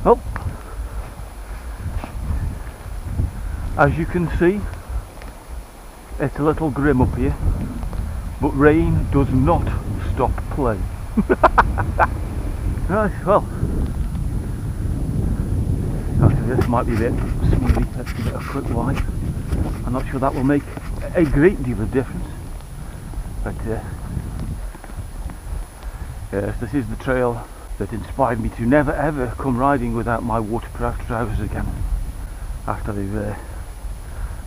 Well, as you can see, it's a little grim up here, but rain does not stop play. Right, well, this might be a bit smoothie. Let's give it a quick wipe. I'm not sure that will make a great deal of difference, but yes, this is the trail that inspired me to never ever come riding without my waterproof trousers again, after the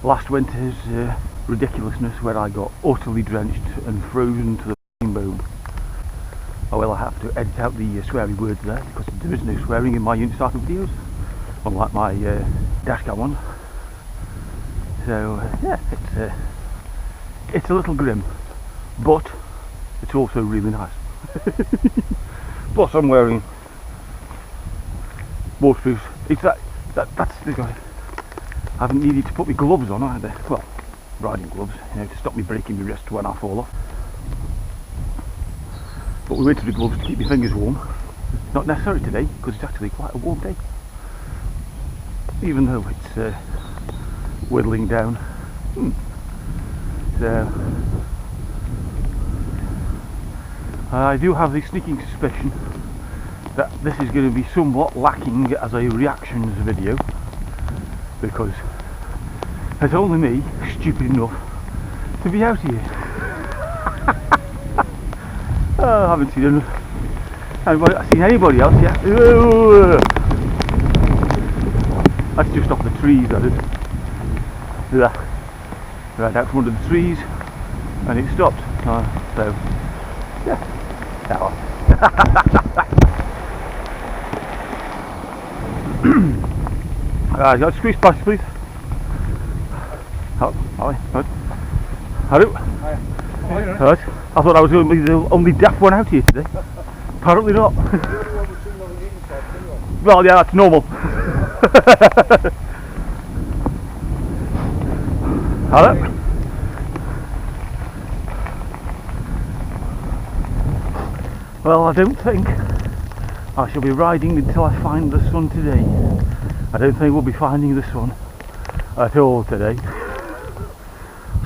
last winter's ridiculousness where I got utterly drenched and frozen to the bone. Oh well, I have to edit out the sweary words there because there is no swearing in my Unicycle videos, unlike my dashcam one. So yeah, it's a little grim, but it's also really nice. Plus I'm wearing waterproof. That's the guy. I haven't needed to put my gloves on either. Well, riding gloves, you know, to stop me breaking my wrist when I fall off. But we winter gloves to keep my fingers warm. Not necessary today because it's actually quite a warm day, even though it's whittling down. So I do have the sneaking suspicion that this is going to be somewhat lacking as a reactions video, because it's only me, stupid enough, to be out here. I haven't seen anybody else yet. That's just off the trees, that is. Right out from under the trees, and it stopped. So, yeah, that one. Got a squeeze past, please. Hello. Right. I thought I was going to be the only deaf one out here today. Apparently not. Well, yeah, that's normal. Hello. Well, I don't think I shall be riding until I find the sun today. I don't think we'll be finding the sun at all today.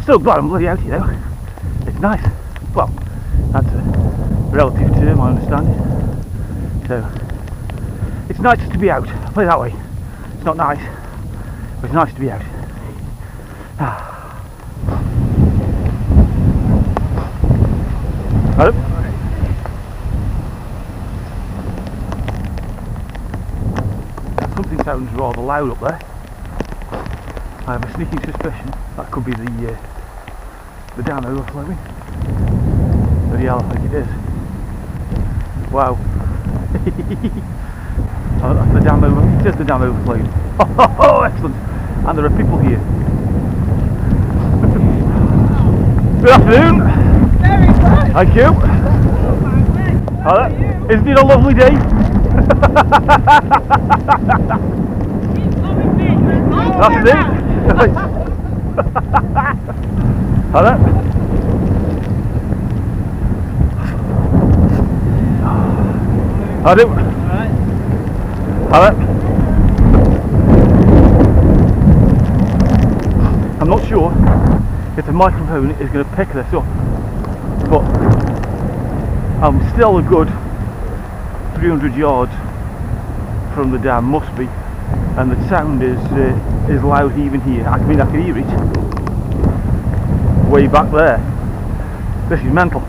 Still glad I'm bloody out here though. It's nice. Well, that's a relative term, I understand. So, it's nice to be out. I'll put it that way. It's not nice, but it's nice to be out. Hello? Something sounds rather loud up there. I have a sneaking suspicion that could be the dam overflowing. But yeah, I think it is. Wow. Oh, that's the dam over. It is the dam overflowing. Oh, excellent. And there are people here. Good afternoon. Very good. Thank you. Hello. Isn't it a lovely day? That's it. Hello. Hello. Hello. I'm not sure if the microphone is going to pick this up, but I'm still a good 300 yards from the dam, must be, and the sound is loud even here. I mean, I can hear it way back there. This is mental.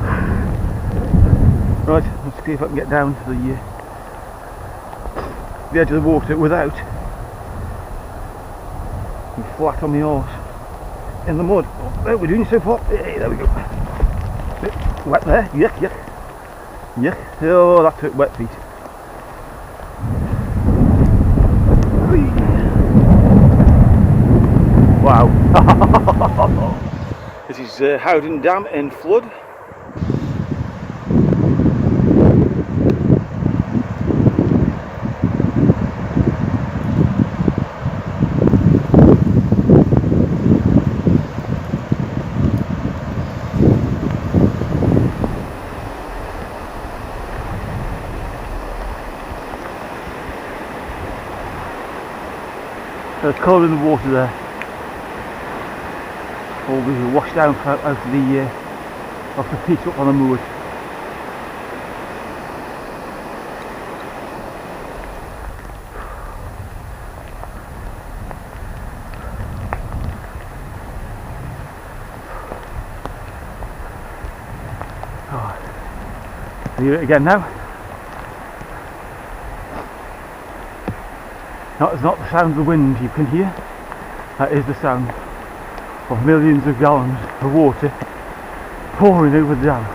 Right, let's see if I can get down to the edge of the water without being flat on my horse in the mud. Oh, we're doing it so far. Hey, there we go. Bit wet there. Yuck, yuck. Yuck. Oh, that took wet feet. Wow. This is Autum Dam in flood. The colour in the water there. All these washed down out of the peat up on the moors. Oh. Hear it again now. It's not the sound of the wind you can hear. That is the sound of millions of gallons of water pouring over the dam.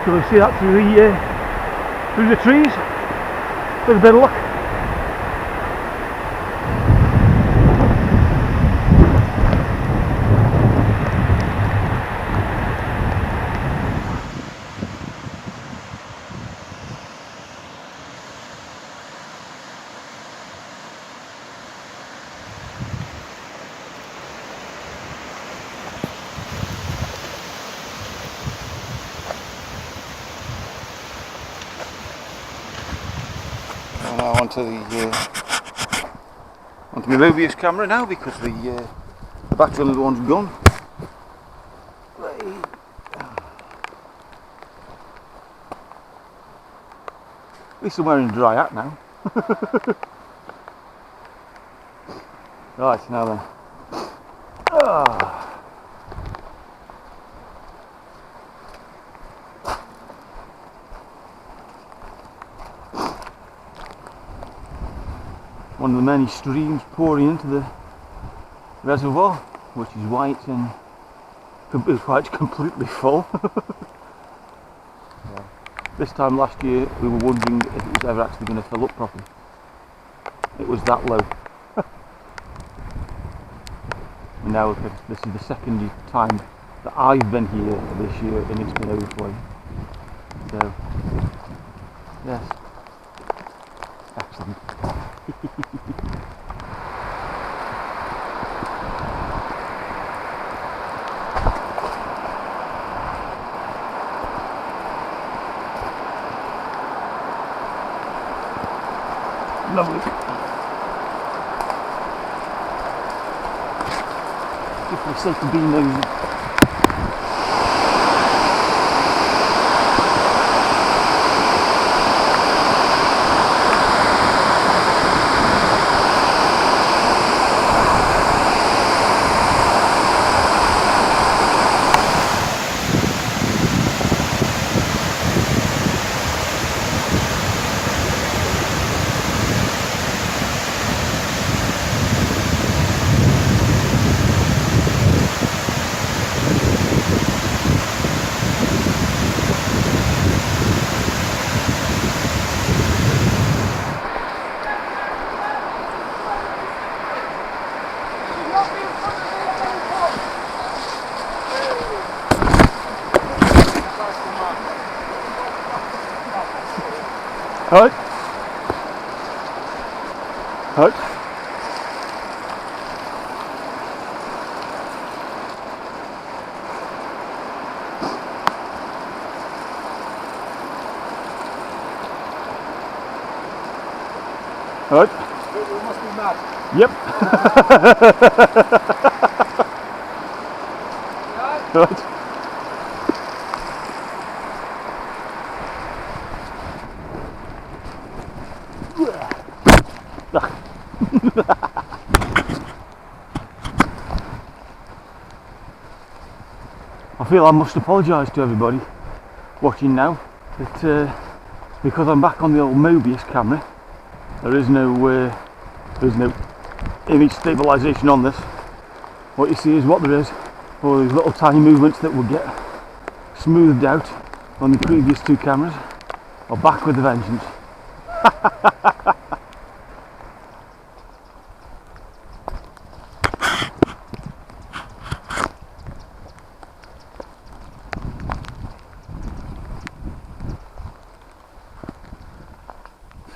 Can we see that through the trees? With a bit of luck. Now onto my Mobius camera now, because the battery on the one's gone. At least I'm wearing a dry hat now. Right, now then. One of the many streams pouring into the reservoir, which is why it's completely full. Yeah. This time last year we were wondering if it was ever actually going to fill up properly. It was that low. And now this is the second time that I've been here this year and it's been overflowing. So, yes, excellent. Lovely. Give myself a bean nosy. Right. Right. Right. We must be mad. Yep. Right. I feel I must apologise to everybody watching now that because I'm back on the old Mobius camera, there's no image stabilisation on this. What you see is what there is, all these little tiny movements that would get smoothed out on the previous two cameras are back with a vengeance.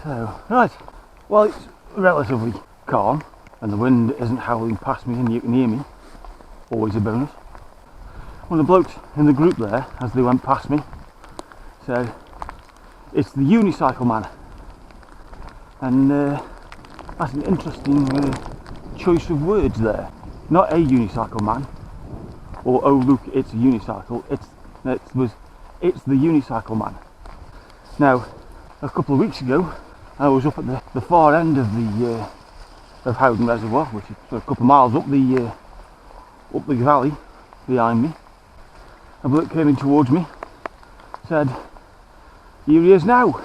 So, right, well, it's relatively calm and the wind isn't howling past me and you can hear me, always a bonus. one of the blokes in the group there, as they went past me, said, "It's the Unicycle man." And that's an interesting choice of words there. Not a unicycle man, or oh look, it's a unicycle. It's the unicycle man. Now, a couple of weeks ago, I was up at the far end of the of Autum Reservoir, which is a couple of miles up the valley behind me. A bloke came in towards me, said, "Here he is now,"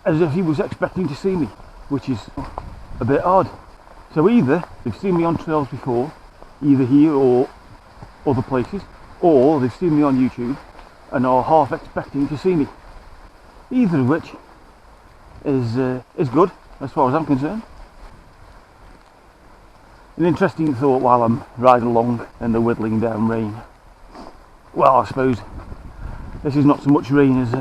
as if he was expecting to see me, which is a bit odd. So either they've seen me on trails before, either here or other places, or they've seen me on YouTube and are half expecting to see me. Either of which is good as far as I'm concerned. An interesting thought while I'm riding along in the whittling down rain. Well, I suppose this is not so much rain as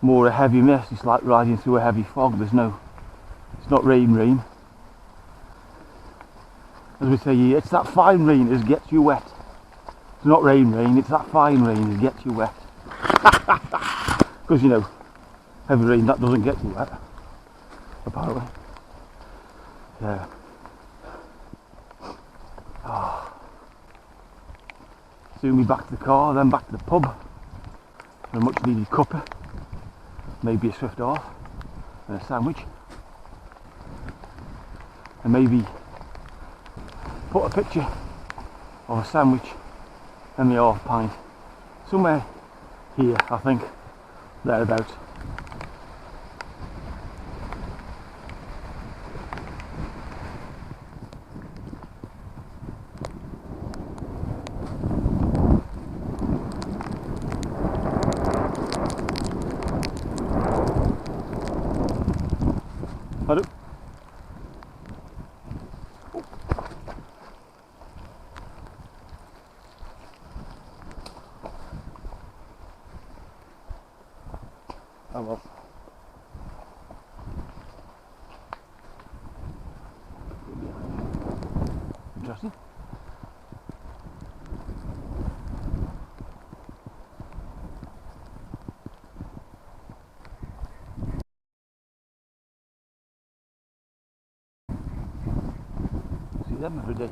more a heavy mist. It's like riding through a heavy fog. It's not rain. As we say here, it's that fine rain that gets you wet. It's not rain, it's that fine rain that gets you wet. Because, you know, heavy rain, that doesn't get you wet, apparently. Yeah. Oh. Soon be back to the car, then back to the pub. A much needed cuppa. Maybe a swift half and a sandwich. And maybe put a picture of a sandwich and the half pint somewhere here, I think, thereabouts. Autum. Oh well. Interesting. See them every day.